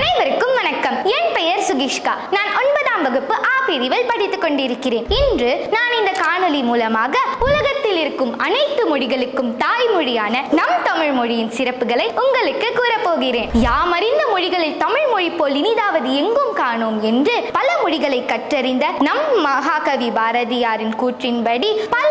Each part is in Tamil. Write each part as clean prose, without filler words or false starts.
அனைவருக்கும் வணக்கம். என் பெயர் சுகிஷ்கா. நான் 9ஆம் வகுப்பு ஆ பிரிவில் படித்துக் கொண்டிருக்கிறேன். இன்று நான் இந்த காணொலி மூலமாக உலகத்தில் இருக்கும் அனைத்து மொழிகளுக்கும் தாய்மொழியான நம் தமிழ் மொழியின் சிறப்புகளை உங்களுக்கு கூறப்போகிறேன். யாமறிந்த மொழிகளில் தமிழ் மொழி போல் இனிதாவது எங்கும் காணோம் என்று பல மொழிகளை கற்றறிந்த நம் மகாகவி பாரதியாரின் கூற்றின்படி பல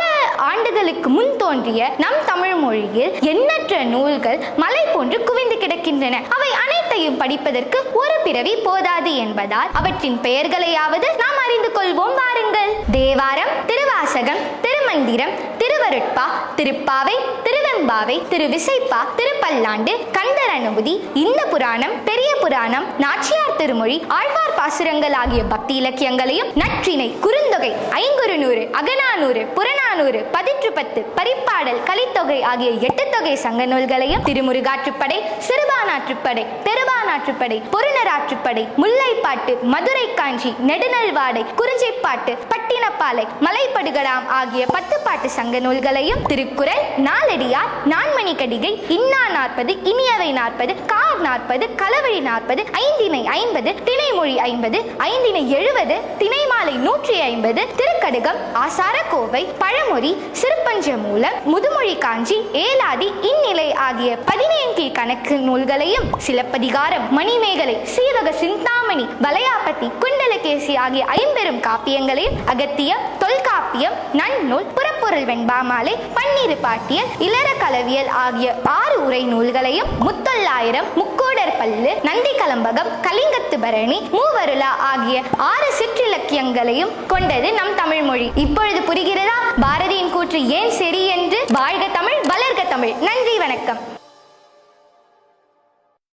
ஆண்டுகளுக்கு முன் தோன்றிய நம் தமிழ் மொழியில் எண்ணற்ற நூல்கள் மலை போன்று குவிந்து கிடக்கின்றன. அவை அனைத்தையும் படிப்பதற்கு ஒரு பிறவி போதாது என்பதால் அவற்றின் பெயர்களையாவது நாம் அறிந்து கொள்வோம் வாருங்கள். தேவாரம், திருவாசகம், திருமந்திரம், திருவருட்பா, திருப்பாவை, திருவெம்பாவை, திருவிசைப்பா, திருப்பல்லாண்டு, கந்தர் அனுபூதி, இந்த புராணம், பெரிய புராணம், நாச்சியார் திருமொழி, ஆழ்வார் பாசுரங்கள் ஆகிய பக்தி இலக்கியங்களையும் நற்றிணை, குறுந்தொகை, ஐங்குறுநூறு, அகநானூறு, புறநானூறு, பதிற்றுப்பத்து, பரிப்பாடல், கலித்தொகை ஆகிய 8 தொகை சங்க நூல்களையும் திருமுருகாற்றுப்படை, சிறுபானாற்றுப்படை, பெருபானாற்றுப்படை, பொருணராற்றுப்படை, முல்லைப்பாட்டு, மதுரை காஞ்சி, நெடுநல்வாடை, குறிஞ்சிப்பாட்டு, பட்டினப்பாலை, மலைப்படுகடாம் ஆகிய 10 பாட்டு சங்க நூல்களையும் திருக்குறள், நாலடியார், நான்மணி கடிகை, இன்னா 40, இனியவை 40, கார் 40, களவழி 40, ஐந்தினை 50, திணைமொழி 50, ஐந்தினை 70, திணைமாலை 150, திருக்கடுகம், ஆசார கோவை, பழமொழி, சிறுபஞ்ச மூலம், முதுமொழி காஞ்சி, ஏலாதி, இந்நிலை ஆகிய 17 கணக்கு நூல்களையும் சிலப்பதிகாரம், மணிமேகலை, சீவக சிந்தாமணி, வளையாபதி, குண்டலகேசி ஆகிய 50 காப்பியங்களையும் அகத்தியம், தொல்காப்பியம், நன்னூல், புறப்பொருள் வெண்பாமாலை, பன்னிரு பாட்டியல், இளர கலவியல் ஆகிய 6 உரை நூல்களையும் முத்தொள்ளாயிரம், முக்கோடர் பல்லு, நந்தி கலம்பகம், கலிங்கத்து பரணி, மூவருளா ஆகிய 6 சிற்றிலக்கியங்களையும் கொண்டது நம் தமிழ் மொழி. இப்பொழுது புரிகிறதா பாரதியின் கூற்று ஏன் சரி என்று? வாழ்க தமிழ், வளர்க தமிழ். நன்றி, வணக்கம்.